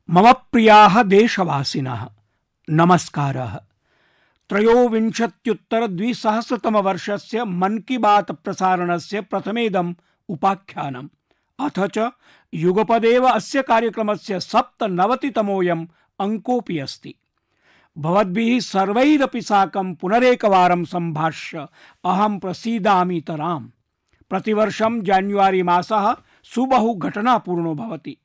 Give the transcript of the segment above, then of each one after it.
मम प्रियाः देशवासिनः नमस्कारः। त्रयोविंशत्युत्तर द्विसहस्रतमवर्षस्य मन की बात प्रसारणस्य प्रथमेदम् उपाख्यानम्, अथ च युगपदेव अस्य कार्यक्रमस्य 97तमोऽयम् अंकोऽपि अस्ति। भवद्भिः सर्वैरपि साकं पुनरेकवारं सम्भाष्य अहं प्रसीदामि तराम्। प्रतिवर्षं जान्युआरी मासः सुबहु घटनापूर्णो भवति।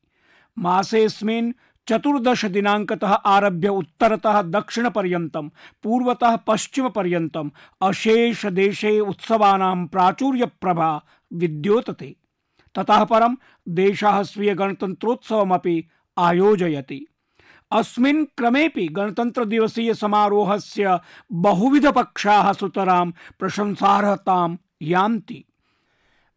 मासेऽस्मिन् 14 दिनांकतः आरभ्य उत्तरतः दक्षिण पर्यन्तं पूर्वतः पश्चिम पर्यन्तं अशेष देशे उत्सवानां प्राचुर्य प्रभा विद्योतते। ततः परं देशः स्वीय गणतन्त्रोत्सवमपि आयोजयति। अस्मिन् क्रमेऽपि गणतन्त्र दिवसीय समारोहस्य बहुविध पक्षाः सुतरां प्रशंसार्हतां यान्ति।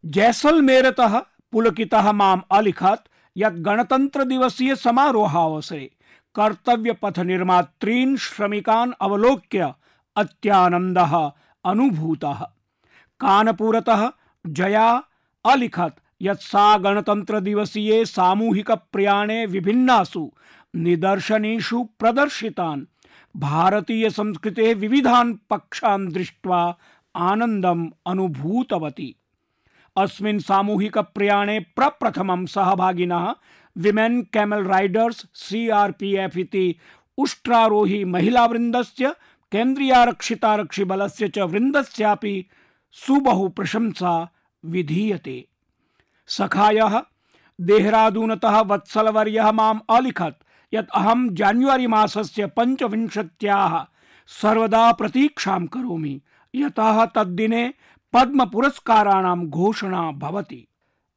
जैसलमेरतः पुलकितः माम् अलिखत् यत् गणतंत्र दिवसीय समारोहावसरे कर्तव्य पथ निर्मातॄन् श्रमिकान् अवलोक्य अत्यानन्दः अनुभूतः। कानपुरतः जया अलिखत् यत् सा गणतंत्र दिवसीये सामूहिक प्रयाणे विभिन्नासु निदर्शनेषु प्रदर्शितान् भारतीय संस्कृतेः विविधान् पक्षान् दृष्ट्वा आनन्दम् अनुभूतवती। अस्मिन् सामूहिक प्रयाणे प्रप्रथमं सहभागिनः विमेन कैमल राइडर्स CRPF इति उष्ट्रारोही महिलावृन्दस्य केन्द्रीयारक्षितारक्षिबलस्य च वृन्दस्यापि सुबहु प्रशंसा विधीयते। सखायः देहरादूनतः वत्सलवर्यः माम् अलिखत् यत् अहं जान्युआरी मासस्य 25 सर्वदा प्रतीक्षां करोमि, यतः तद्दिने पद्म पुरस्काराणां घोषणा भवति।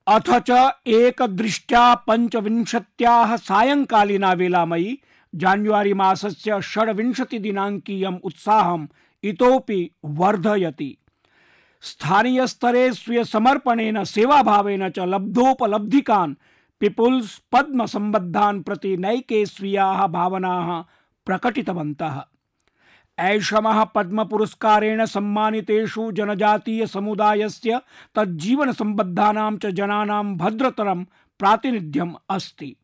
अथ च एकदृष्ट्या 25 सायंकालीना वेलामयी जान्युआरी मासस्य 26 दिनांकीयम् उत्साहम् इतोपि वर्धयति। स्थानीय स्तरे स्वीय समर्पणेन सेवाभावेन च लब्धोपलब्धिकान् पीपुल्स पद्म संबद्धान् प्रति नैके स्वीयाः भावनाः प्रकटितवन्तः। ऐषमः पद्म पुरस्कारेण सम्मानितेषु जनजातीय समुदायस्य तज्जीवन संबद्धानां च जनानां भद्रतरं प्रातिनिध्यम् अस्ति।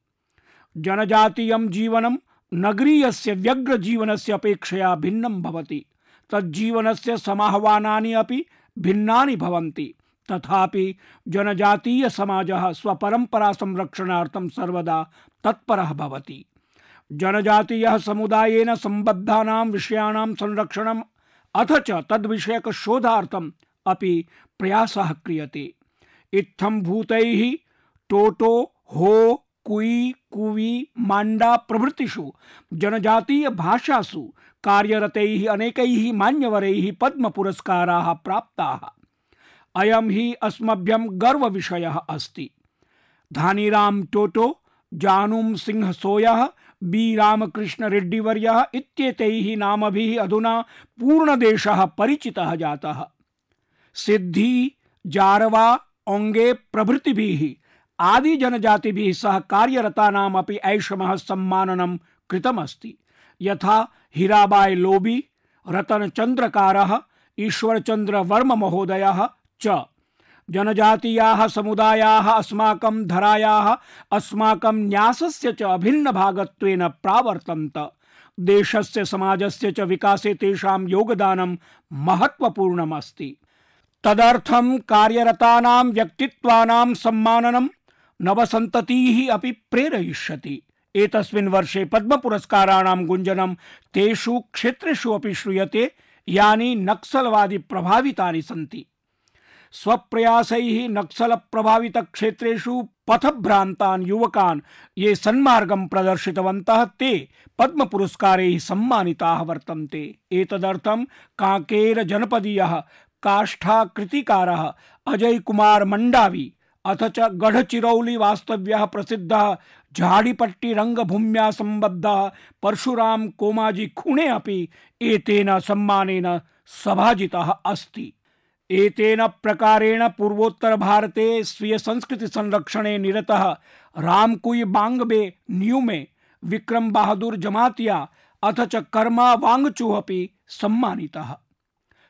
जनजातीयं जीवनं नगरीयस्य व्यग्र जीवनस्य अपेक्षया भिन्नं भवति। तज्जीवनस्य समाह्वानानि अपि भिन्नानि भवन्ति। तथापि जनजातीय समाजः स्वपरंपरा संरक्षणार्थं सर्वदा तत्परः भवति। जनजातीय समुदायेन संबद्धानां विषयाणां संरक्षणम् अथ च तद्विषयक शोधार्थम् अपि प्रयासः क्रियते। इत्थं भूतैः टोटो, हो, कुई, कुवी, मांडा प्रभृतिषु जनजातीय भाषासु कार्यरतैः अनेकैः मान्यवरैः पद्म पुरस्काराः प्राप्ताः। अयं हि अस्मभ्यं गर्व विषयः अस्ति। धानीराम टोटो, जानुम सिंह सोयः, बी रामकृष्ण रेड्डी वर्यः इत्येतैः नामभिः अधुना पूर्णदेशः परिचितः जातः। सिद्धि, जारवा, ओंगे प्रभृतिभिः आदि जनजातिभिः सह कार्यरतानामपि ऐषमः सम्माननं कृतमस्ति। यथा हीराबाई लोबी, रतनचन्द्रकारः, ईश्वरचन्द्र वर्म महोदयः च। जनजातीयाः समुदायाः अस्माकं धरायाः अस्माकं न्यासस्य च अभिन्न भागत्वेन प्रावर्तन्त। देशस्य समाजस्य च विकासे तेषां योगदानं महत्वपूर्णम् अस्ति। तदर्थं कार्यरतानां व्यक्तित्वानां सम्माननं नवसन्ततिः अपि प्रेरयिष्यति। एतस्मिन् वर्षे पद्म पुरस्काराणां गुञ्जनं तेषु क्षेत्रेषु अपि श्रूयते यानि नक्सलवादी प्रभावितानि सन्ति। स्वप्रयासैः नक्सल प्रभावित क्षेत्रेषु पथभ्रान्तान् युवकान् ये सन्मार्गं प्रदर्शितवन्तः ते पद्म पुरस्कारैः सम्मानिताः वर्तन्ते। एतदर्थं कांकेर जनपदीयः काष्ठा कृतिकारः अजय कुमार मंडावी अथ च गढ़चिरौली वास्तव्यः प्रसिद्धः झाड़ीपट्टी रंगभूम्या संबद्धः परशुराम कोमाजी खुणे अपि एतेन सम्मानेन सभाजितः अस्ति। एतेन प्रकारेण पूर्वोत्तर भारते स्वीय संस्कृति संरक्षणे निरतः रामकुई बांगबे न्यूमे, विक्रम बहादुर जमातिया अथ च कर्मा वांगचू अपि सम्मानितः।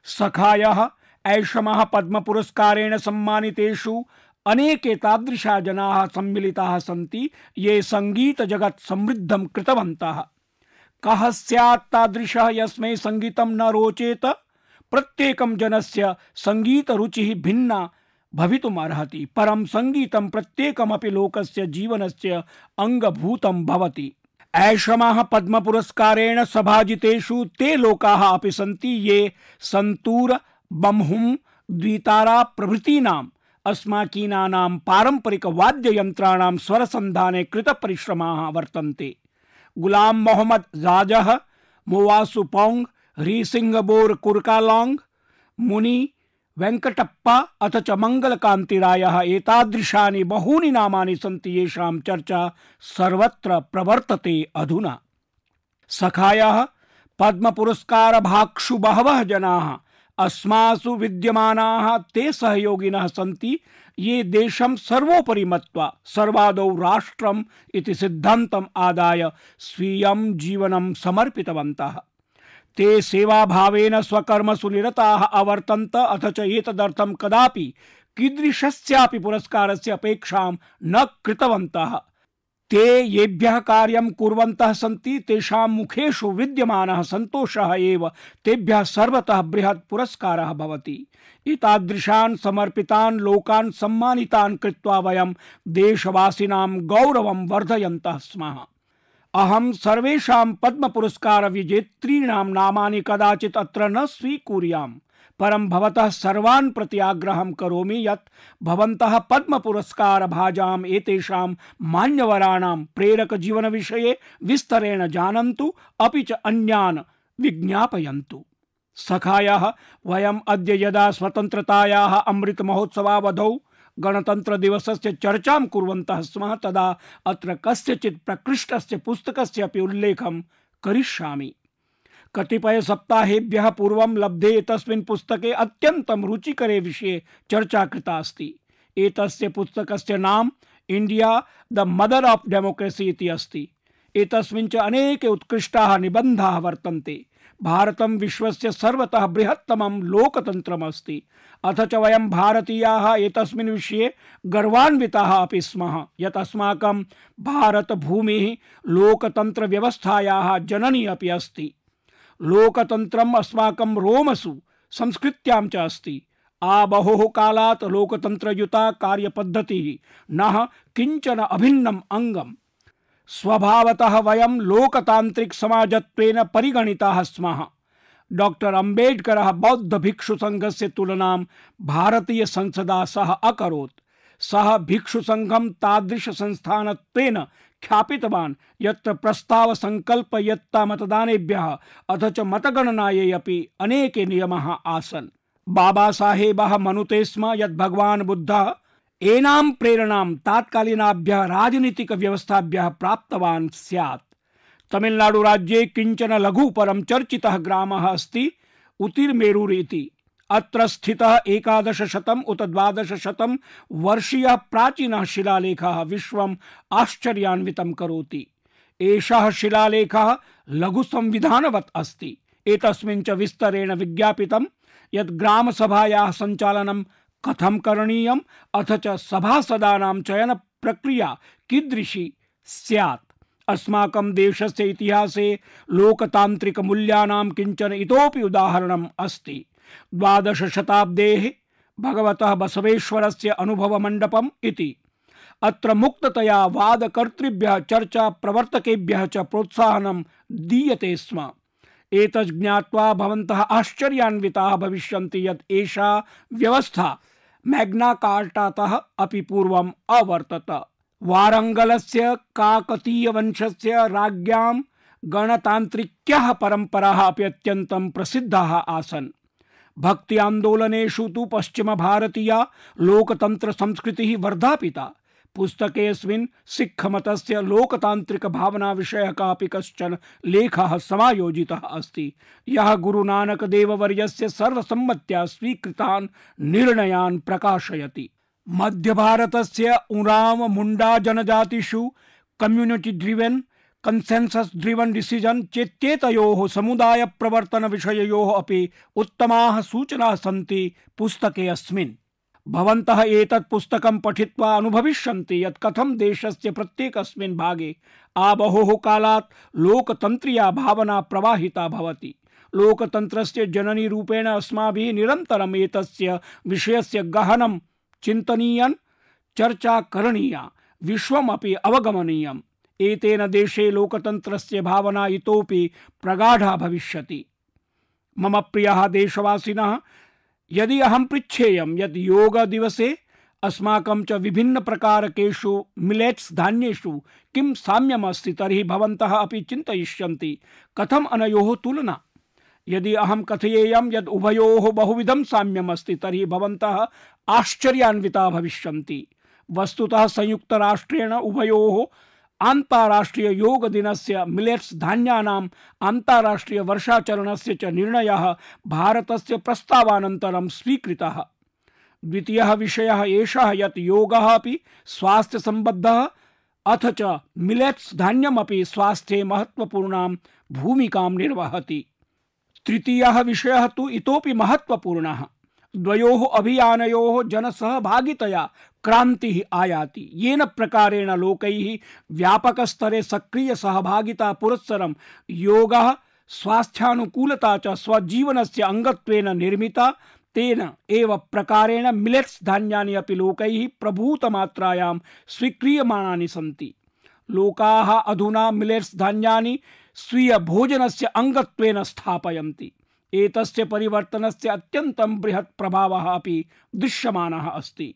सखायः ऐषमः पद्म पुरस्कारेण सम्मानितेषु अनेके तादृशा जनाः सम्मिलिताः सन्ति ये संगीत जगत् समृद्धं कृतवन्तः। कः स्यात् तादृशः यस्मै संगीतं न रोचेत? प्रत्येकं जनस्य संगीत रुचिः भिन्ना भवितुम् अर्हति, परं संगीतं प्रत्येकमपि लोकस्य जीवनस्य अंगभूतं भवति। ऐषमः पद्म पुरस्कारेण सभाजितेषु ते लोकाः अपि सन्ति ये सन्तूर, बम्हुं, द्वितारा प्रभृतीनाम् अस्माकीनानां पारंपरिक वाद्ययंत्राणां स्वरसन्धाने कृतपरिश्रमाः वर्तन्ते। गुलाम मोहम्मद जाजह, मोवासु पोंग, हरिसिंहबोर कुरकालोंग, मुनि वेंकटप्पा अथ च मंगलकांतिरायः एतादृशानि बहूनि नामानि सन्ति येषां चर्चा सर्वत्र प्रवर्तते अधुना। सखायः पद्म पुरस्कार भाक्षु बहवः जनाः अस्मासु विद्यमानाः ते सहयोगिनः सन्ति ये देशं सर्वोपरि मत्वा सर्वादौ राष्ट्रम् इति सिद्धान्तम् आदाय स्वीयं जीवनं समर्पितवन्तः। ते सेवाभावेन स्वकर्मसु निरताः अवर्तन्त, अथ च एतदर्थं कदापि कीदृशस्यापि पुरस्कारस्य अपेक्षां न कृतवन्तः। ते येभ्यः कार्यं कुर्वन्तः सन्ति तेषां मुखेषु विद्यमानः सन्तोषः एव तेभ्यः सर्वतः बृहत् पुरस्कारः भवति। एतादृशान् समर्पितान् लोकान् सम्मानितान् कृत्वा वयं देशवासिनां गौरवं वर्धयन्तः स्मः। अहं सर्वेषां पद्म पुरस्कार विजेतॄणां नामानि कदाचित् अत्र न स्वीकुर्याम्, परं भवतः सर्वान् प्रति आग्रहं करोमि यत् भवन्तः पद्म पुरस्कार भाजाम् एतेषां मान्यवराणां प्रेरक जीवन विषये विस्तरेण जानन्तु, अपि च अन्यान् विज्ञापयन्तु। सखायः वयम् अद्य यदा स्वतन्त्रतायाः अमृत महोत्सवावधौ गणतंत्र दिवसस्य चर्चां कुर्वन्तः स्मः तदा अत्र कस्यचित् प्रकृष्टस्य पुस्तकस्य अपि उल्लेखं करिष्यामि। कतिपय सप्ताहेभ्यः पूर्वं लब्धे एतस्मिन् पुस्तके अत्यन्तं रुचिकरे विषये चर्चा कृता अस्ति। एतस्य पुस्तकस्य नाम India the mother of democracy इति अस्ति। एतस्मिन् च अनेके उत्कृष्टाः निबन्धाः वर्तन्ते। भारतं विश्वस्य सर्वतः बृहत्तमं लोकतन्त्रम् अस्ति, अथ च वयं भारतीयाः एतस्मिन् विषये गर्वान्विताः अपि स्मः यत् अस्माकं भारतभूमिः लोकतन्त्रव्यवस्थायाः जननी अपि अस्ति। लोकतन्त्रम् अस्माकं रोमसु संस्कृत्यां च अस्ति। आबहोः कालात् लोकतन्त्रयुता कार्यपद्धतिः नः किञ्चन अभिन्नम् अङ्गम्। स्वभावतः वयं लोकतांत्रिक समाजत्वेन परिगणिताः स्मः। डॉक्टर अम्बेडकरः बौद्ध भिक्षु संघस्य तुलनां भारतीय संसदा सह अकरोत्। सः भिक्षु संघं तादृश संस्थानत्वेन ख्यापितवान् यत्र प्रस्ताव संकल्पयत्ता मतदानेभ्यः अथ च मतगणनायै अपि अनेके नियमाः आसन्। बाबा साहेबः मनुते स्म यत् भगवान् बुद्धः एनां प्रेरणां तात्कालीनाभ्यः राजनीतिक व्यवस्थाभ्यः प्राप्तवान् स्यात्। तमिलनाडु राज्ये किञ्चन लघु परं चर्चितः ग्रामः अस्ति उतिरमेरूर इति। अत्र स्थितः 1100 उत 1200 वर्षीयः प्राचीनः शिलालेखः विश्वम् आश्चर्यान्वितं करोति। एषः शिलालेखः लघु संविधानवत् अस्ति। एतस्मिन् च विस्तरेण विज्ञापितं यत् ग्रामसभायाः सञ्चालनं कथं करणीयम्, अथ च सभासदानां चयन प्रक्रिया कीदृशी स्यात्। अस्माकं देशस्य इतिहासे लोकतांत्रिक मूल्यानां किञ्चन इतोपि उदाहरणम् अस्ति। 12 शताब्देः भगवतः बसवेश्वरस्य अनुभव मण्डपम् इति। अत्र मुक्ततया वादकर्तृभ्यः चर्चा प्रवर्तकेभ्यः च प्रोत्साहनं दीयते स्म। एतत् ज्ञात्वा भवन्तः आश्चर्यान्विताः भविष्यन्ति यत् एषा व्यवस्था मैग्ना कार्टातः अपि पूर्वम् अवर्तत। वारंगलस्य काकतीय वंशस्य राज्ञां गणतांत्रिक्याः परंपराः अपि अत्यन्तं प्रसिद्धाः आसन्। भक्ति आन्दोलनेषु तु पश्चिम भारतीया लोकतंत्र संस्कृतिः वर्धापिता। पुस्तकेऽस्मिन् सिक्खमतस्य लोकतांत्रिक भावना विषयकः अपि कश्चन लेखः समायोजितः अस्ति, यः गुरुनानक देववर्यस्य सर्वसम्मत्या स्वीकृतान् निर्णयान् प्रकाशयति। मध्य भारतस्य उरांव मुंडा जनजातिषु community driven, consensus driven decision चेत्येतयोः समुदाय प्रवर्तन विषययोः अपि उत्तमाः सूचनाः सन्ति पुस्तके अस्मिन्। भवन्तः एतत् पुस्तकं पठित्वा अनुभविष्यन्ति यत् कथं देशस्य प्रत्येकस्मिन् भागे आबहोः कालात् लोकतन्त्रीया भावना प्रवाहिता भवति। लोकतन्त्रस्य जननी रूपेण अस्माभिः निरन्तरम् एतस्य विषयस्य गहनं चिन्तनीयं, चर्चा करणीया, विश्वमपि अवगमनीयम्। एतेन देशे लोकतन्त्रस्य भावना इतोपि प्रगाढा भविष्यति। मम प्रियः देशवासिनः, यदि अहं पृच्छेयं यत् योग दिवसे अस्माकं च विभिन्न प्रकारकेषु मिलेट्स धान्येषु किं साम्यम् अस्ति, तर्हि भवन्तः अपि चिन्तयिष्यन्ति कथम् अनयोः तुलना। यदि अहं कथयेयं यत् उभयोः बहुविधं साम्यम् अस्ति, तर्हि भवन्तः आश्चर्यान्विता भविष्यन्ति। वस्तुतः संयुक्तराष्ट्रेण उभयोः अन्ताराष्ट्रीय योग दिनस्य मिलेट्स धान्यानाम् अन्ताराष्ट्रीय वर्षाचरणस्य च निर्णयः भारतस्य प्रस्तावानन्तरं स्वीकृतः। द्वितीयः विषयः एषः यत् योगः अपि स्वास्थ्यसम्बद्धः, अथ च मिलेट्स धान्यमपि स्वास्थ्ये महत्त्वपूर्णां भूमिकां निर्वहति। तृतीयः विषयः तु इतोपि महत्त्वपूर्णः। द्वयोः अभियानयोः जनसहभागितया क्रान्तिः आयाति, येन प्रकारेण लोकैः व्यापकस्तरे सक्रिय सहभागिता पुरस्सरं योगः स्वास्थ्यानुकूलता च स्वजीवनस्य अंगत्वेन निर्मिता। तेन एव प्रकारेण मिलेट्स धान्यानि अपि लोकैः प्रभूतमात्रायां स्वीक्रियमाणानि सन्ति। लोकाः अधुना मिलेट्स धान्यानि स्वीय भोजनस्य अंगत्वेन स्थापयन्ति। एतस्य परिवर्तनस्य अत्यन्तं बृहत् प्रभावः अपि दृश्यमानः अस्ति।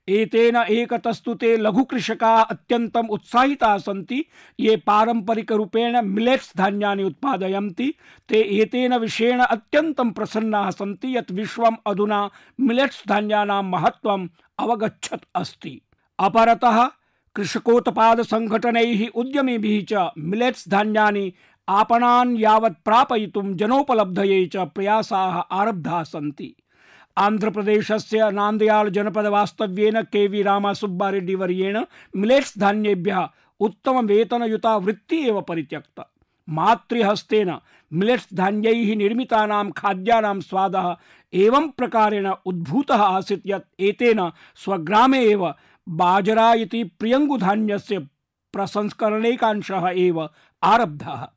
एतेन एकतस्तु ते लघुकृषकाः अत्यन्तम् उत्साहिताः सन्ति ये पारंपरिकरूपेण मिलेट्स धान्यानि उत्पादयन्ति। ते एतेन विषयेण अत्यन्तं प्रसन्नाः सन्ति यत् विश्वम् अधुना मिलेट्स धान्यानां महत्त्वम् अवगच्छत् अस्ति। अपरतः कृषकोत्पाद संघटनैः उद्यमिभिः च मिलेट्स धान्यानि आपणान् यावत् प्रापयितुं जनोपलब्धये च प्रयासाः आरब्धाः सन्ति। आन्ध्रप्रदेशस्य नांदयाल जनपद वास्तव्येन के.वी. रामासुब्बारेड्डी वर्येण मिलेट्स धान्येभ्यः उत्तमवेतनयुता वृत्तिः एव परित्यक्ता। मातृहस्तेन मिलेट्स धान्यैः निर्मितानां खाद्यानां स्वादः एवं प्रकारेण उद्भूतः आसीत् यत् एतेन स्वग्रामे एव बाजरा इति प्रियङ्गुधान्यस्य प्रसंस्करणैकांशः एव आरब्धः।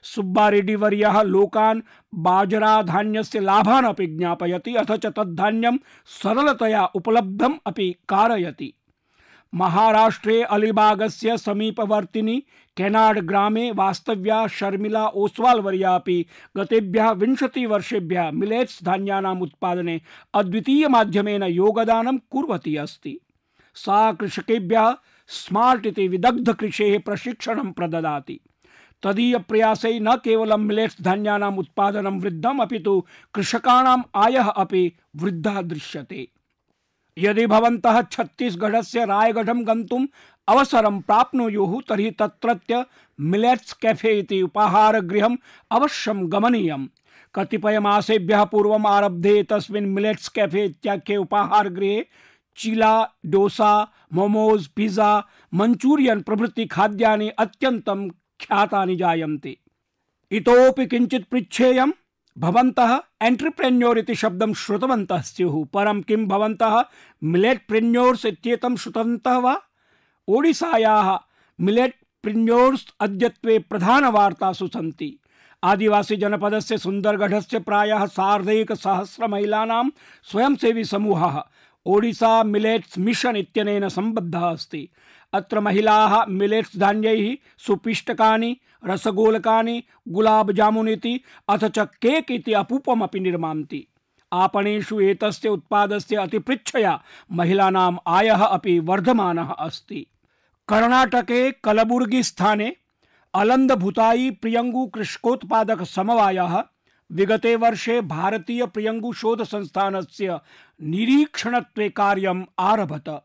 सुब्बारेड्डी वर्यः लोकान् बाजरा धान्यस्य लाभान् अपि ज्ञापयति, अथ च तद्धान्यं सरलतया उपलब्धम् अपि कारयति। महाराष्ट्रे अलीबागस्य समीपवर्तिनि केनाड ग्रामे वास्तव्या शर्मिला ओसवाल वर्या अपि गतेभ्यः 20 वर्षेभ्यः मिलेट्स धान्यानाम् उत्पादने अद्वितीयमाध्यमेन योगदानं कुर्वती अस्ति। सा कृषकेभ्यः स्मार्ट इति विदग्धकृषेः प्रशिक्षणं प्रददाति। तदीय प्रयासै न केवलं मिलेट्स धान्यानाम् उत्पादनं वृद्धम्, अपि तु कृषकाणाम् आयः अपि वृद्धः दृश्यते। यदि भवन्तः छत्तीसगढ़स्य रायगढ़ं गन्तुम् अवसरं प्राप्नुयुः तर्हि तत्रत्य मिलेट्स कैफे इति उपाहारगृहम् अवश्यं गमनीयम्। कतिपयमासेभ्यः पूर्वम् आरब्धे तस्मिन् मिलेट्स कैफे इत्याख्ये उपाहारगृहे चीला, डोसा, मोमोज, पिज़्ज़ा, मंचूरियन प्रभृति खाद्यानि अत्यन्तं ख्यातानि जायन्ते। इतोपि किञ्चित् पृच्छेयम्, भवन्तः एंटरप्रेन्योर इति शब्दं श्रुतवन्तः स्युः, परं किं भवन्तः मिलेट्प्रेन्योर्स् इत्येतं श्रुतवन्तः वा? ओडिसायाः मिलेट्प्रेन्योर्स् अद्यत्वे प्रधानवार्तासु सन्ति। आदिवासी जनपदस्य सुंदरगढ़स्य प्रायः 1,500 महिलानां स्वयंसेवी समूहः ओडिसा मिलेट्स मिशन इत्यनेन सम्बद्धः अस्ति। अत्र महिलाः मिलेट्स धान्यैः सुपिष्टकानि, रसगोलकानि, गुलाब जामुन इति अथ च केक इति अपूपमपि निर्मान्ति। आपणेषु एतस्य उत्पादस्य अतिपृच्छया महिलानाम् आयः अपि वर्धमानः अस्ति। कर्णाटके कलबुर्गी स्थाने अलंदभुताई प्रियंगु कृषकोत्पादक समवायः विगते वर्षे भारतीय प्रियंगु शोध संस्थानस्य निरीक्षणत्वे कार्यम् आरभत।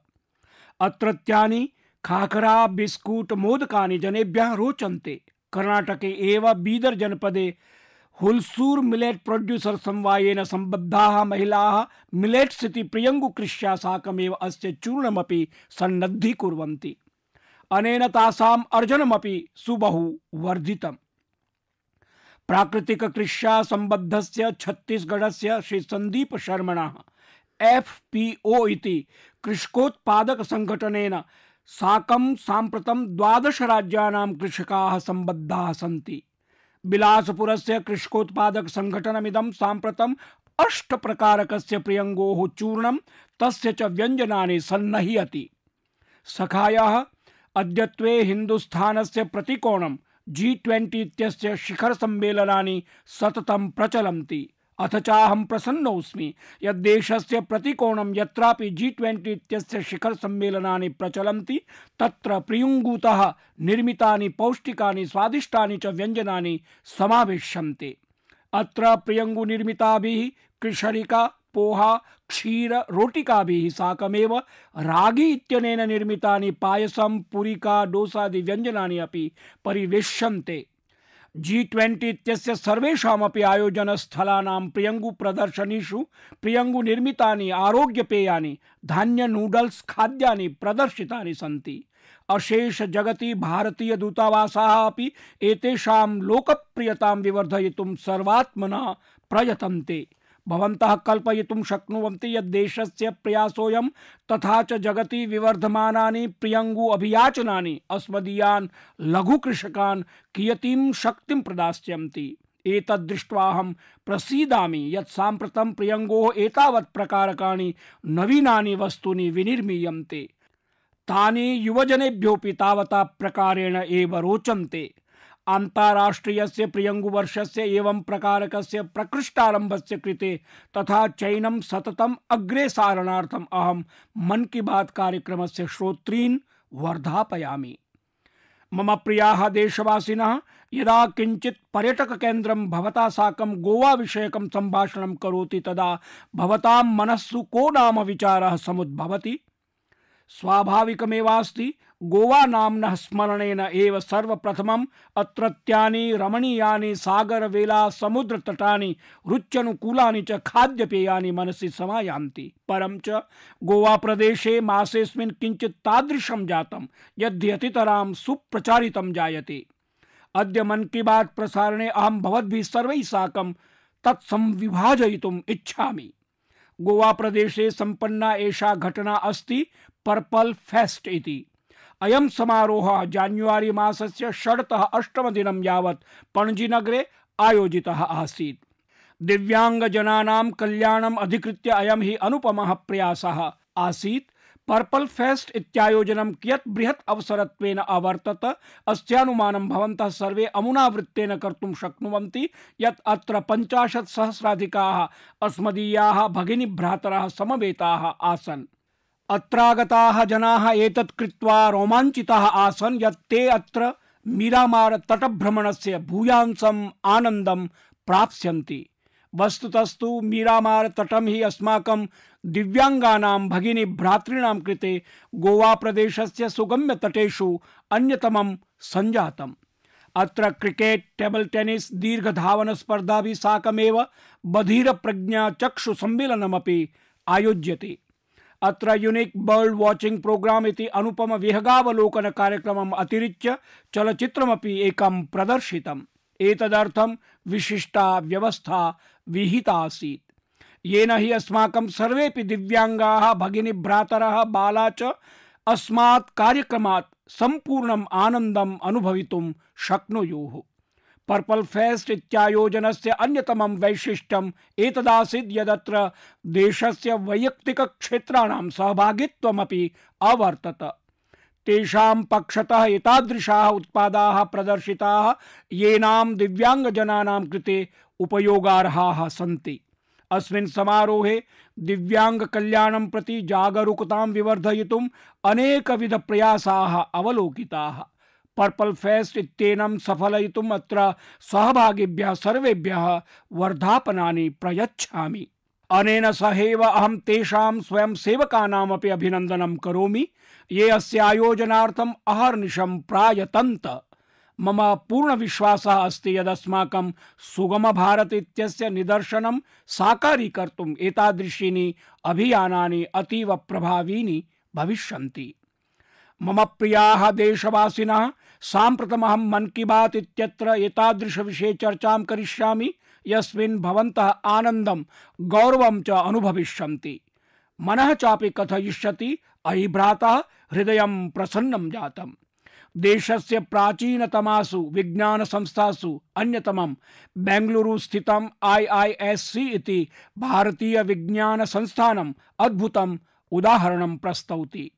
अत्रत्यानि खाखरा, बिस्कुट, मोदकानि जनेभ्यः रोचन्ते। कर्णाटके एव बीदर जनपदे हुल्सूर मिलेट प्रोड्यूसर समवायेन सम्बद्धाः महिलाः मिलेट्स इति प्रियंगु कृष्या साकमेव अस्य चूर्णमपि सन्नद्धीकुर्वन्ति। अनेन तासाम् अर्जनमपि सुबहु वर्धितम्। प्राकृतिक कृष्या सम्बद्धस्य छत्तीसगढ़स्य श्री संदीप शर्मणः FPO इति कृषकोत्पादक संघटनेन साकं साम्प्रतं 12 राज्यानां कृषकाः सम्बद्धाः सन्ति। बिलासपुरस्य कृषकोत्पादक संघटनमिदं साम्प्रतं 8 प्रकारकस्य प्रियङ्गोः चूर्णं तस्य च व्यञ्जनानि सन्नह्यति। सखायाः अद्यत्वे हिन्दुस्थानस्य प्रतिकोणं G20 इत्यस्य शिखर सम्मेलनानि सततं प्रचलन्ति। अथ चाहं प्रसन्नोऽस्मि यत् देशस्य प्रतिकोणं यत्रापि G20 इत्यस्य शिखर सम्मेलनानि प्रचलन्ति तत्र प्रियङ्गूतः निर्मितानि पौष्टिकानि स्वादिष्टानि च व्यञ्जनानि समावेश्यन्ते। अत्र प्रियङ्गु निर्मिताभिः कृषरिका, पोहा, क्षीर, रोटिकाभिः साकमेव रागी इत्यनेन निर्मितानि पायसं, पुरिका, डोसादि व्यञ्जनानि अपि परिवेश्यन्ते। G20 इत्यस्य सर्वेषामपि आयोजनस्थलानां प्रियङ्गु प्रदर्शनीषु प्रियङ्गु निर्मितानि आरोग्यपेयानि, धान्य नूडल्स खाद्यानि प्रदर्शितानि सन्ति। अशेष जगति भारतीय दूतावासाः अपि एतेषां लोकप्रियतां विवर्धयितुं सर्वात्मना प्रयतन्ते। भवन्तः कल्पयितुं शक्नुवन्ति यत् देशस्य प्रयासोऽयं तथा च जगति विवर्धमानानि प्रियङ्गु अभियाचनानि अस्मदीयान् लघुकृषकान् कियतीं शक्तिं प्रदास्यन्ति। एतद्दृष्ट्वा अहं प्रसीदामि यत् साम्प्रतं प्रियङ्गोः एतावत् प्रकारकाणि नवीनानि वस्तूनि विनिर्मीयन्ते। तानि युवजनेभ्योऽपि तावता प्रकारेण एव रोचन्ते। अन्ताराष्ट्रियस्य प्रियङ्गु वर्षस्य एवं प्रकारकस्य प्रकृष्टारम्भस्य कृते तथा चैनं सततम् अग्रे सारणार्थम् अहं मन की बात कार्यक्रमस्य श्रोतॄन् वर्धापयामि। मम प्रियाः देशवासिनः, यदा किञ्चित् पर्यटककेन्द्रं भवता साकं गोवा विषयकं सम्भाषणं करोति तदा भवतां मनस्सु को नाम विचारः समुद्भवति? स्वाभाविकमेवास्ति गोवा नाम्नः स्मरणेन एव सर्वप्रथमम् अत्रत्यानि रमणीयानि सागरवेला समुद्रतटानि रुच्यनुकूलानि च खाद्यपेयानि मनसि समायान्ति। परं च गोवा प्रदेशे मासेऽस्मिन् किञ्चित् तादृशं जातं यद्यतितरां सुप्रचारितं जायते। अद्य मन की बात प्रसारणे अहं भवद्भिः सर्वैः साकं तत्संविभाजयितुम् इच्छामि। गोवा प्रदेशे सम्पन्ना एषा घटना अस्ति पर्पल फेस्ट इति। अयं समारोहः जान्युआरी मासस्य 6 तः 8 दिनं यावत् पणजीनगरे आयोजितः आसीत्। दिव्यांगजनानां कल्याणम् अधिकृत्य अयं हि अनुपमः प्रयासः आसीत्। पर्पल फेस्ट इत्यायोजनं कियत् बृहत् अवसरत्वेन अवर्तत अस्यानुमानं भवन्तः सर्वे अमुनावृत्तेन कर्तुं शक्नुवन्ति यत् अत्र 50,000-सहस्राधिकाः अस्मदीयाः भगिनीभ्रातरः समवेताः आसन्। अत्रागताः जनाः एतत् कृत्वा रोमाञ्चिताः आसन् यत् ते अत्र मीरामार तटभ्रमणस्य भूयांसम् आनन्दं प्राप्स्यन्ति। वस्तुतस्तु मीरामार तटं हि अस्माकं दिव्यांगानां भगिनी भ्रातॄणां कृते गोवा प्रदेशस्य सुगम्य तटेषु अन्यतमं सञ्जातम्। अत्र क्रिकेट, टेबल टेनिस, दीर्घधावन स्पर्धाभिः साकमेव बधिर प्रज्ञा चक्षु सम्मेलनमपि आयोज्यते। अत्र यूनिक बर्ड वाचिंग प्रोग्राम इति अनुपम विहगावलोकन कार्यक्रमम् अतिरिच्य चलचित्रमपि एकं प्रदर्शितम्। एतदर्थं विशिष्टा व्यवस्था विहिता आसीत्, येन हि अस्माकं सर्वेपि दिव्यांगाः भगिनी भ्रातरः बाला च अस्मात् कार्यक्रमात् सम्पूर्णम् आनन्दम् अनुभवितुं शक्नुयुः। पर्पल फेस्ट इत्यायोजनस्य अन्यतमं वैशिष्ट्यम् एतदासीत् यदत्र देशस्य वैयक्तिक क्षेत्राणां सहभागित्वमपि अवर्तत। तेषां पक्षतः एतादृशाः उत्पादाः प्रदर्शिताः येनां दिव्यांगजनानां कृते उपयोगार्हाः सन्ति। अस्मिन् समारोहे दिव्यांग कल्याणं प्रति जागरूकतां विवर्धयितुम् अनेकविध प्रयासाः अवलोकिताः। पर्पल फेस्ट इत्येनं सफलयितुम् अत्र सहभागिभ्यः सर्वेभ्यः वर्धापनानि प्रयच्छामि। अनेन सहैव अहं तेषां स्वयंसेवकानामपि अभिनन्दनं करोमि ये अस्य आयोजनार्थम् अहर्निशं प्रायतन्त। मम पूर्णविश्वासः अस्ति यदस्माकं सुगम भारत इत्यस्य निदर्शनं साकारीकर्तुम् एतादृशीनि अभियानानि अतीव प्रभावीनि भविष्यन्ति। मम प्रियाः देशवासिनः, साम्प्रतमहं मन की बात इत्यत्र एतादृश विषये चर्चां करिष्यामि यस्मिन् भवन्तः आनन्दं गौरवं च अनुभविष्यन्ति। मनः चापि कथयिष्यति अयि भ्राता हृदयं प्रसन्नं जातम्। देशस्य प्राचीनतमासु विज्ञान संस्थासु अन्यतमं बेंगलुरु स्थितं IISc इति भारतीय विज्ञान संस्थानम् अद्भुतम् उदाहरणं प्रस्तौति।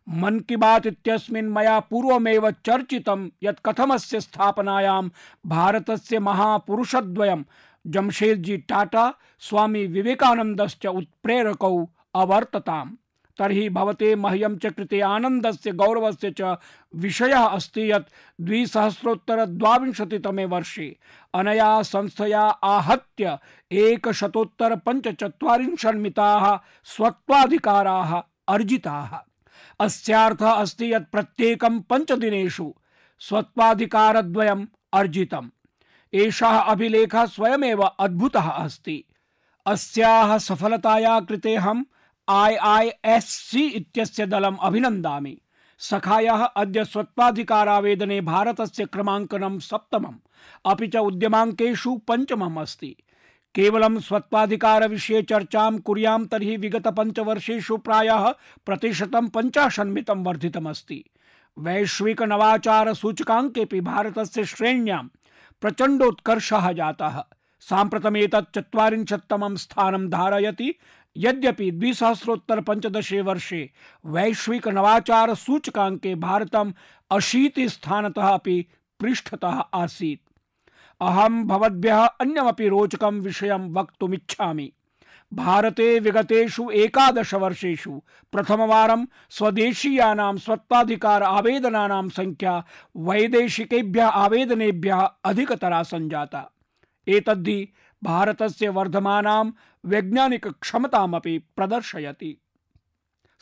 मन की बात इत्यस्मिन् मया पूर्वमेव चर्चितं यत् कथमस्य स्थापनायां भारतस्य महापुरुषद्वयं जमशेदजी टाटा स्वामी विवेकानन्दश्च उत्प्रेरकौ अवर्तताम्। तर्हि भवते मह्यं च कृते आनन्दस्य गौरवस्य च विषयः अस्ति यत् 2022 वर्षे अनया संस्थया आहत्य 145 मिताः स्वत्वाधिकाराः अर्जिताः। अस्यार्थः अस्ति यत् प्रत्येकं 5 दिनेषु स्वत्वाधिकारद्वयम् अर्जितम्। एषः अभिलेखः स्वयमेव अद्भुतः अस्ति। अस्याः सफलतायाः कृते अहं IISc इत्यस्य दलम् अभिनन्दामि। सखायाः अद्य स्वत्वाधिकारावेदने भारतस्य क्रमाङ्कनं 7मम् अपि च उद्यमाङ्केषु 5मम् अस्ति। केवलं स्वत्वाधिकारविषये चर्चां कुर्यां तर्हि विगत 5 वर्षेषु प्रायः प्रतिशतं 50 वर्धितमस्ति। वैश्विक नवाचार सूचकाङ्केऽपि भारतस्य श्रेण्यां प्रचण्डोत्कर्षः जातः। साम्प्रतमेतत् 40तमं स्थानं धारयति। यद्यपि 2015 वर्षे वैश्विक नवाचार सूचकाङ्के भारतम् 80 स्थानतः अपि पृष्ठतः आसीत्। अहं भवद्भ्यः अन्यमपि रोचकं विषयं वक्तुमिच्छामि। भारते विगतेषु 11 वर्षेषु प्रथमवारं स्वदेशीयानां स्वत्वाधिकार आवेदनानां संख्या वैदेशिकेभ्यः आवेदनेभ्यः अधिकतरा सञ्जाता। एतद्धि भारतस्य वर्धमानां वैज्ञानिक क्षमतामपि प्रदर्शयति।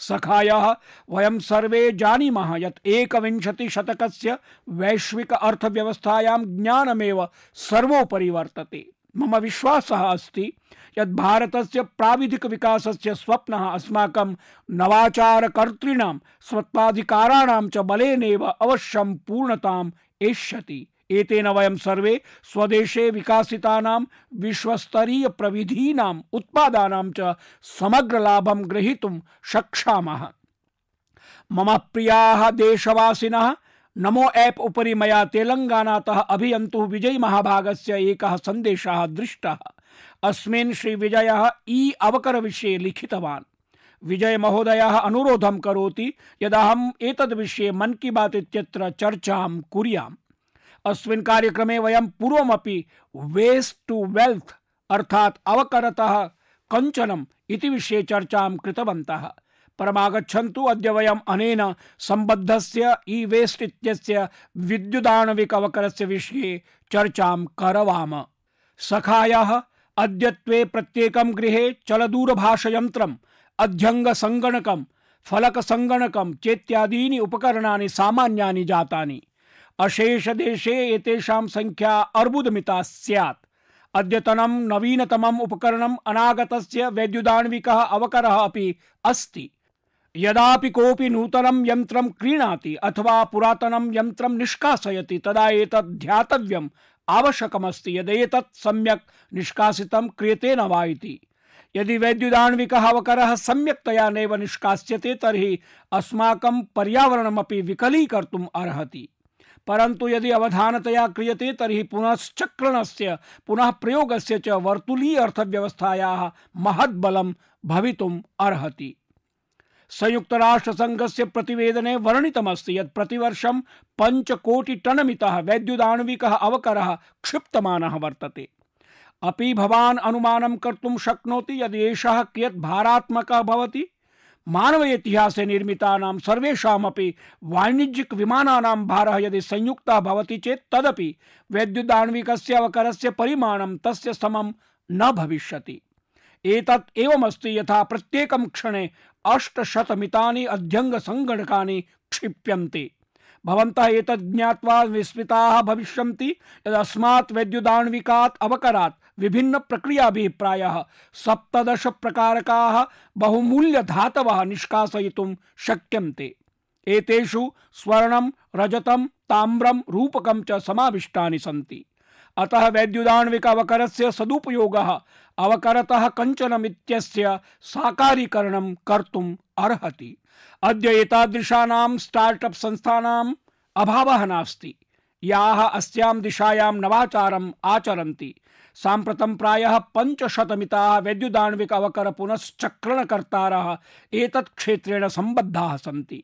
सखायाः वयं सर्वे जानीमः यत् 21 शतकस्य वैश्विक अर्थव्यवस्थायां ज्ञानमेव सर्वोपरि वर्तते। मम विश्वासः अस्ति यत् भारतस्य प्राविधिक विकासस्य स्वप्नः अस्माकं नवाचारकर्तॄणां स्वत्वाधिकाराणां च बलेनैव अवश्यं पूर्णताम् एष्यति। एतेन वयं सर्वे स्वदेशे विकासितानां विश्वस्तरीय प्रविधीनाम् उत्पादानां च समग्र लाभं ग्रहीतुं शक्षामः। मम प्रियाः देशवासिनः, नमो ऐप् उपरि मया तेलंगानातः अभियन्तुः विजय महाभागस्य एकः सन्देशः दृष्टः। अस्मिन् श्री विजयः अवकर विषये लिखितवान्। विजय महोदयः अनुरोधं करोति यदहम् एतद् विषये मन की बात इत्यत्र चर्चां कुर्याम्। अस्मिन् कार्यक्रमे वयं पूर्वमपि वेस्ट टू वेल्थ अर्थात् अवकरतः कञ्चनम् इति विषये चर्चां कृतवन्तः। परमागच्छन्तु अद्य वयम् अनेन सम्बद्धस्य वेस्ट इत्यस्य विद्युदाणविक अवकरस्य विषये चर्चां करवाम। सखायाः अद्यत्वे प्रत्येकं गृहे चलदूरभाषयन्त्रम्, अध्यङ्गसङ्गणकं, फलकसङ्गणकं चेत्यादीनि उपकरणानि सामान्यानि जातानि। अशेष देशे एतेषां संख्या अर्बुदमिता स्यात्। अद्यतनं नवीनतमम् उपकरणम् अनागतस्य वैद्युदाण्विकः अवकरः अपि अस्ति। यदापि कोऽपि नूतनं यन्त्रं क्रीणाति अथवा पुरातनं यन्त्रं निष्कासयति तदा एतत् ध्यातव्यम् आवश्यकमस्ति यदेतत् सम्यक् निष्कासितं क्रियते न वा इति। यदि वैद्युदाण्विकः अवकरः सम्यक्तया नैव निष्कास्यते तर्हि अस्माकं पर्यावरणमपि विकलीकर्तुम् अर्हति। परन्तु यदि अवधानतया क्रियते तर्हि पुनश्चक्रणस्य पुनः प्रयोगस्य च वर्तुलीय अर्थव्यवस्थायाः महद्बलं भवितुम् अर्हति। संयुक्तराष्ट्रसङ्घस्य प्रतिवेदने वर्णितमस्ति यत् प्रतिवर्षं 5 कोटि टनमितः वैद्युदाण्विकः अवकरः क्षिप्तमानः वर्तते। अपि भवान् अनुमानं कर्तुं शक्नोति यदि एषः कियत् भारात्मकः भवति। मानव इतिहासे निर्मितानां सर्वेषामपि वाणिज्यिक विमानानां भारः यदि संयुक्तः भवति चेत् तदपि वैद्युदाण्विकस्य अवकरस्य परिमाणं तस्य समं न भविष्यति। एतत् एवमस्ति यथा प्रत्येकं क्षणे 800 मितानि अध्यङ्गसङ्गणकानि क्षिप्यन्ते। भवन्तः एतत् ज्ञात्वा विस्मिताः भविष्यन्ति यदस्मात् वैद्युदाण्विकात् अवकरात् विभिन्न प्रक्रियाभिः प्रायः 17 प्रकारकाः बहुमूल्यधातवः निष्कासयितुं शक्यन्ते। एतेषु स्वर्णं, रजतं, ताम्रं, रूपकं च समाविष्टानि सन्ति। अतः वैद्युदाण्विक अवकरस्य सदुपयोगः अवकरतः कञ्चनमित्यस्य साकारीकरणं कर्तुम् अर्हति। अद्य एतादृशानां स्टार्टअप संस्थानाम् अभावः नास्ति, याः अस्यां दिशायां नवाचारम् आचरन्ति। साम्प्रतं प्रायः 500मिताः वैद्युदाण्विक अवकर पुनश्चक्रणकर्तारः एतत् क्षेत्रेण सम्बद्धाः सन्ति।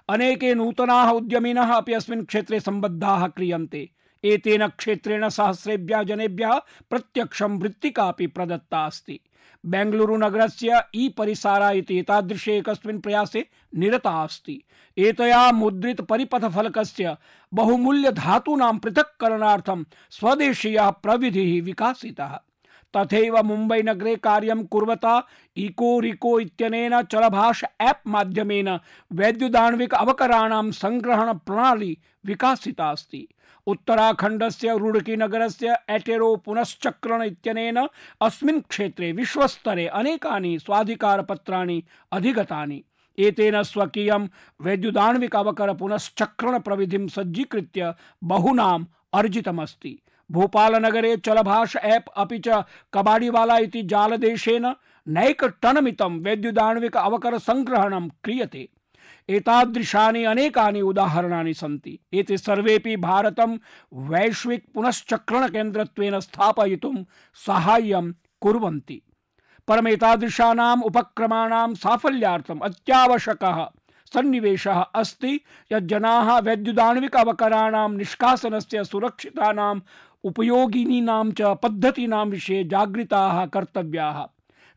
अनेके नूतनाः उद्यमिनः अपि अस्मिन् क्षेत्रे सम्बद्धाः क्रियन्ते। एतेन क्षेत्रेण सहस्रेभ्यः जनेभ्यः प्रत्यक्षं वृत्तिका अपि प्रदत्ता अस्ति। बेंगलुरु नगरस्य ई-परिसारा इति एतादृशे एकस्मिन् प्रयासे निरता अस्ति। एतया मुद्रित परिपथफलकस्य बहुमूल्य धातूनां पृथक्करणार्थं स्वदेशीयः प्रविधिः विकासितः। तथैव मुम्बै नगरे कार्यं कुर्वता इकोरिको इत्यनेन चलभाष ऐप माध्यमेन वैद्युदाण्विक अवकराणां संग्रहण प्रणाली विकासिता अस्ति। उत्तराखण्डस्य रुड़की नगरस्य एटेरो पुनश्चक्रण इत्यनेन अस्मिन् क्षेत्रे विश्वस्तरे अनेकानि स्वाधिकारपत्राणि अधिगतानि। एतेन स्वकीयं वैद्युदाण्विक अवकर पुनश्चक्रण प्रविधिं सज्जीकृत्य बहुनाम अर्जितमस्ति। भोपाल नगरे चलभाष ऐप अपि च कबाड़ीवाला इति जालदेशेन नैकटनमितं वैद्युदाण्विक अवकर संग्रहणं क्रियते। एतादृशानि अनेकानि उदाहरणानि सन्ति। एते सर्वेपि भारतं वैश्विक पुनश्चक्रण केन्द्रत्वेन स्थापयितुं साहाय्यं कुर्वन्ति। परम् एतादृशानाम् उपक्रमाणां साफल्यार्थम् अत्यावश्यकः सन्निवेशः अस्ति यत् जनाः वैद्युदाण्विक अवकराणां निष्कासनस्य सुरक्षितानाम् उपयोगिनीनां च पद्धतीनां विषये जागृताः कर्तव्याः।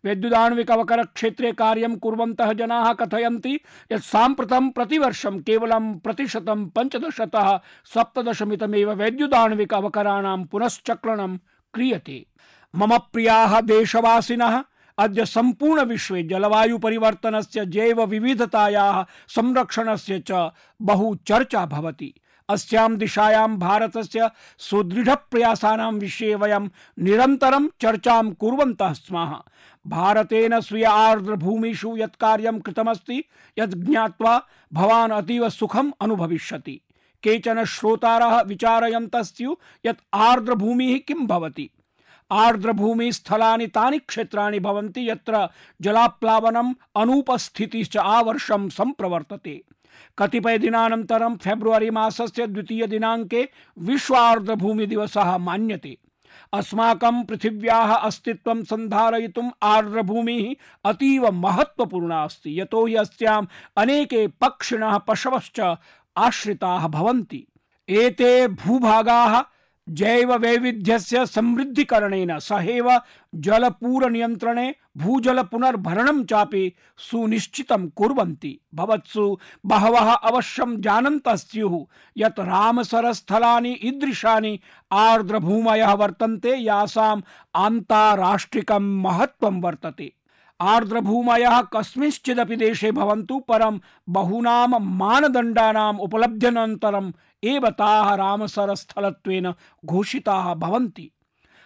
वैद्युदाण्विक अवकर क्षेत्रे कार्यं कुर्वन्तः जनाः कथयन्ति यत् साम्प्रतं प्रतिवर्षं केवलं प्रतिशतं 15तः 17मितमेव वैद्युदाण्विक अवकराणां पुनश्चक्रणं क्रियते। मम प्रियाः देशवासिनः, अद्य संपूर्ण विश्वे जलवायु परिवर्तनस्य जैव विविधतायाः संरक्षणस्य च बहु चर्चा भवति। अस्यां दिशायां भारतस्य सुदृढ प्रयासानां विषये वयं निरन्तरं चर्चां कुर्वन्तः स्मः। भारतेन स्वीय आर्द्रभूमिषु यत् कार्यं कृतमस्ति यत् ज्ञात्वा भवान् अतीव सुखम् अनुभविष्यति। केचन श्रोतारः विचारयन्तः स्युः यत् आर्द्रभूमिः किं भवति। आर्द्रभूमि स्थलानि तानि क्षेत्राणि भवन्ति यत्र जलाप्लावनम् अनुपस्थितिश्च आवर्षं सम्प्रवर्तते। कतिपय दिनानन्तरं फेब्रुवरी मासस्य 2 दिनाङ्के विश्व आर्द्रभूमि दिवसः मान्यते। अस्माकं पृथिव्याः अस्तित्वं सन्धारयितुम् आर्द्रभूमिः अतीव महत्त्वपूर्णा अस्ति, यतो हि अस्याम् अनेके पक्षिणः पशवश्च आश्रिताः भवन्ति। एते भूभागाः जैव वैविध्यस्य समृद्धिकरणेन सहैव जलपूर नियन्त्रणे भूजल पुनर्भरणं चापि सुनिश्चितं कुर्वन्ति। भवत्सु बहवः अवश्यं जानन्तः स्युः यत् रामसरस्थलानि ईदृशानि आर्द्रभूमयः वर्तन्ते यासाम् आन्ताराष्ट्रिकं महत्त्वं वर्तते। आर्द्रभूमयः कस्मिंश्चिदपि देशे भवन्तु, परं बहूनां मानदण्डानाम् उपलब्ध्यनन्तरम् एव ताः रामसरस्थलत्वेन घोषिताः भवन्ति।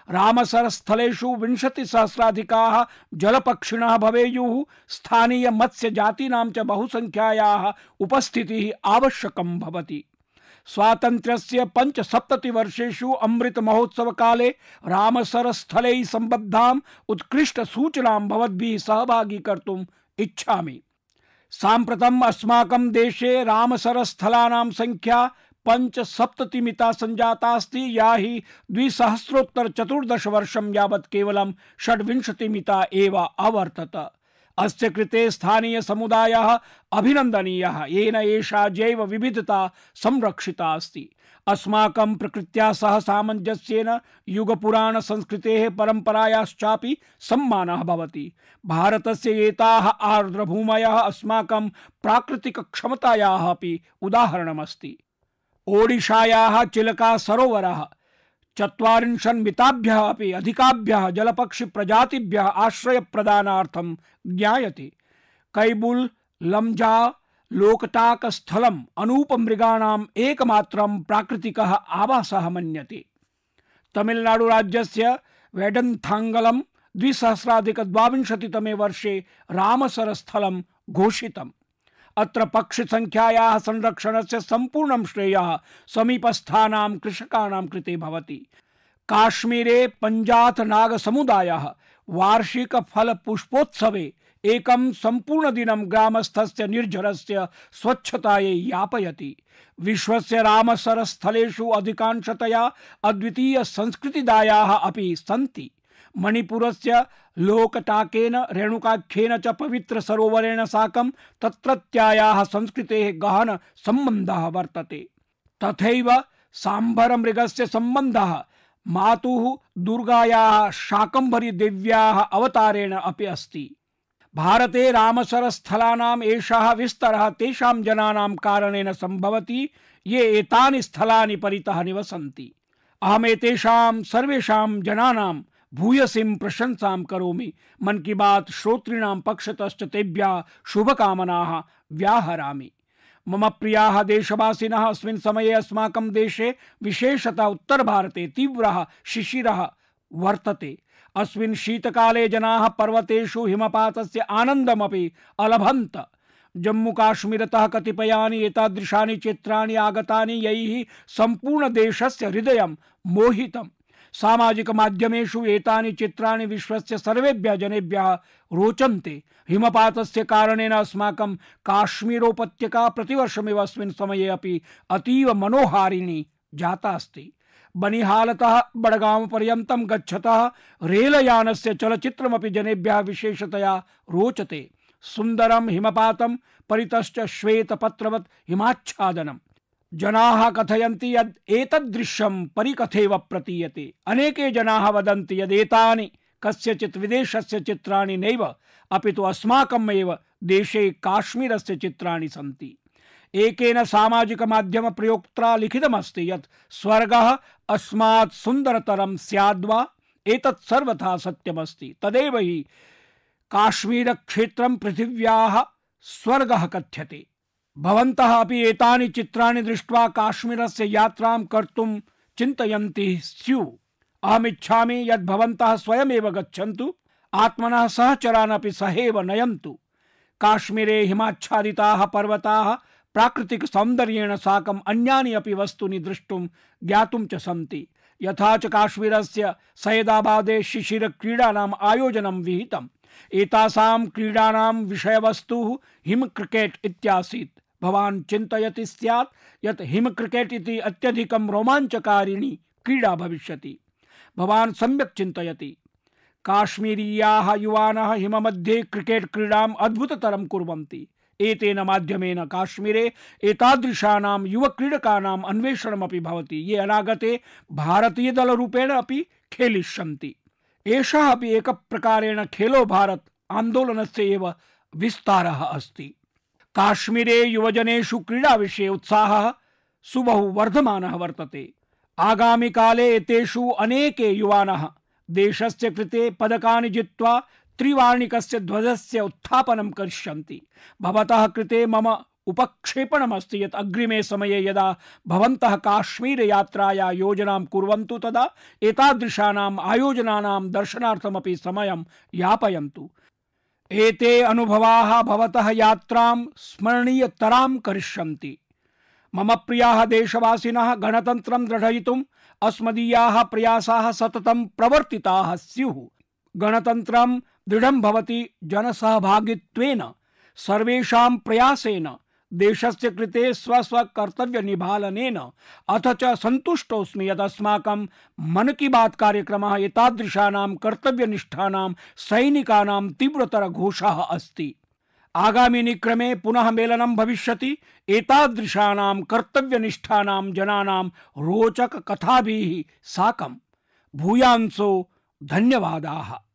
रामसरस्थलेषु 20,000-अधिकाः जलपक्षिणः भवेयुः। स्थानीय मत्स्य जातीनां च बहुसंख्यायाः उपस्थितिः आवश्यकं भवति। स्वातन्त्र्यस्य 75 वर्षेषु अमृत महोत्सव काले रामसरस्थलैः सम्बद्धाम् उत्कृष्ट सूचनां भवद्भिः सहभागी कर्तुम् इच्छामि। साम्प्रतम् अस्माकं देशे रामसरस्थलानां संख्या 75मिता संजाता अस्ति, या हि 2014 वर्षं यावत् केवलं 26मिता एव अवर्तत। अस्य कृते स्थानीय समुदायः अभिनन्दनीयः, येन एषा जैव विविधता संरक्षिता अस्ति। अस्माकं प्रकृत्या सह सामञ्जस्येन युगपुराण संस्कृतेः परम्परायाश्चापि सम्मानः भवति। भारतस्य एताः आर्द्रभूमयः अस्माकं प्राकृतिक क्षमतायाः अपि उदाहरणमस्ति। ओडिशायाः चिलका सरोवरः 40 अपि अधिकाभ्यः जलपक्षि प्रजातिभ्यः आश्रय प्रदानार्थं ज्ञायते। कैबुल लमजा लोकटाक स्थलम् अनूपमृगाणाम् एकमात्रं प्राकृतिकः आवासः मन्यते। तमिलनाडु राज्यस्य वेडन्थाङ्गलं 2022 वर्षे रामसर स्थलं घोषितम्। अत्र पक्षि संख्यायाः संरक्षणस्य संपूर्णं श्रेयः समीपस्थानां कृषकाणां कृते भवति। काश्मीरे पंजाथ नाग समुदायः वार्षिक फल पुष्पोत्सवे एकं संपूर्ण दिनं ग्रामस्थस्य निर्झरस्य स्वच्छतायै यापयति। विश्वस्य रामसर स्थलेषु अधिकांशतया अद्वितीय संस्कृतिदायाः अपि सन्ति। मणिपुरस्य लोकटाकेन रेणुकाख्येन च पवित्र सरोवरेण साकं तत्रत्यायाः संस्कृतेः गहन सम्बन्धः वर्तते। तथैव सांभर मृगस्य सम्बन्धः मातुः दुर्गायाः शाकंभरी देव्याः अवतारेण अपि अस्ति। भारते रामसर स्थलानाम् एषः विस्तरः तेषां जनानां कारणेन सम्भवति ये एतानि स्थलानि परितः निवसन्ति। अहमेतेषां सर्वेषां जनानां भूयसीं प्रशंसां करोमि। मन की बात श्रोतॄणां पक्षतश्च तेभ्यः शुभकामनाः व्याहरामि। मम प्रियाः देशवासिनः, अस्मिन् समये अस्माकं देशे विशेषतः उत्तर भारते तीव्रः शिशिरः वर्तते। अस्मिन् शीतकाले जनाः पर्वतेषु हिमपातस्य आनन्दमपि अलभन्त। जम्मू काश्मीरतः कतिपयानि एतादृशानि चित्राणि आगतानि यैः सम्पूर्ण देशस्य हृदयं मोहितम्। सामाजिक माध्यमेषु एतानि चित्राणि विश्वस्य सर्वेभ्यः जनेभ्यः रोचन्ते। हिमपातस्य कारणेन अस्माकं काश्मीरोपत्यका प्रतिवर्षमेव अस्मिन् समये अपि अतीव मनोहारिणी जाता अस्ति। बनिहालतः बडगांव पर्यन्तं गच्छतः रेलयानस्य चलचित्रमपि जनेभ्यः विशेषतया रोचते। सुन्दरं हिमपातं परितश्च श्वेतपत्रवत् हिमाच्छादनम्। जनाः कथयन्ति यद् एतद् दृश्यं परिकथेव प्रतीयते। अनेके जनाः वदन्ति यद् एतानि कस्यचित् विदेशस्य चित्राणि नैव, अपितु अस्माकमेव देशे काश्मीरस्य चित्राणि सन्ति। एकेन सामाजिक माध्यम प्रयोक्त्रा लिखितमस्ति यत् स्वर्गः अस्मात् सुन्दरतरं स्याद्वा, एतत् सर्वथा सत्यमस्ति। तदेव हि काश्मीर क्षेत्रं पृथिव्याः स्वर्गः कथ्यते। भवन्तः अपि एतानि चित्राणि दृष्ट्वा काश्मीरस्य यात्रां कर्तुं चिन्तयन्ति स्युः। अहमिच्छामि यत् भवन्तः स्वयमेव गच्छन्तु, आत्मनः सहचरान् अपि सहैव नयन्तु। काश्मीरे हिमाच्छादिताः पर्वताः प्राकृतिक सौन्दर्येण साकम् अन्यानि अपि वस्तूनि द्रष्टुं ज्ञातुं च सन्ति। यथा च काश्मीरस्य सैदाबादे शिशिर क्रीडानाम् आयोजनं विहितम्। एतासां क्रीडानां विषयवस्तुः हिम क्रिकेट् इत्यासीत्। भवान् चिन्तयति स्यात् यत् हिम क्रिकेट् इति अत्यधिकं रोमाञ्चकारिणी क्रीडा भविष्यति। भवान् सम्यक् चिन्तयति। काश्मीरीयाः युवानः हिममध्ये क्रिकेट् क्रीडाम् अद्भुततरं कुर्वन्ति। एतेन माध्यमेन काश्मीरे एतादृशानां युवक्रीडकानाम् अन्वेषणमपि भवति, ये अनागते भारतीयदलरूपेण अपि खेलिष्यन्ति। एषः अपि एकप्रकारेण खेलो भारत आन्दोलनस्य एव विस्तारः अस्ति। काश्मीरे युवजनेषु क्रीडाविषये उत्साहः सुबहु वर्धमानः वर्तते। आगामि काले एतेषु अनेके युवानः देशस्य कृते पदकानि जित्वा त्रिवार्णिकस्य ध्वजस्य उत्थापनं करिष्यन्ति। भवतः कृते मम उपक्षेपणमस्ति यत् अग्रिमे समये यदा भवन्तः काश्मीर यात्राया योजनां कुर्वन्तु तदा एतादृशानाम् आयोजनानां दर्शनार्थमपि समयं यापयन्तु। एते अनुभवाः भवतः यात्रां स्मरणीयतरां करिष्यन्ति। मम प्रियाः देशवासिनः, गणतन्त्रं दृढयितुं अस्मदीयाः प्रयासाः सततं प्रवर्तिताः स्युः। गणतन्त्रं दृढं भवति जनसहभागित्वेन, सर्वेषां प्रयासेन, देशस्य कृते स्वस्वकर्तव्यनिभालनेन। अथ च सन्तुष्टोऽस्मि यत् अस्माकं मन की बात कार्यक्रमः एतादृशानां कर्तव्यनिष्ठानां सैनिकानां तीव्रतर घोषः अस्ति। आगामिनि क्रमे पुनः मेलनं भविष्यति एतादृशानां कर्तव्यनिष्ठानां जनानां रोचक कथाभिः साकं। भूयांसो धन्यवादाः।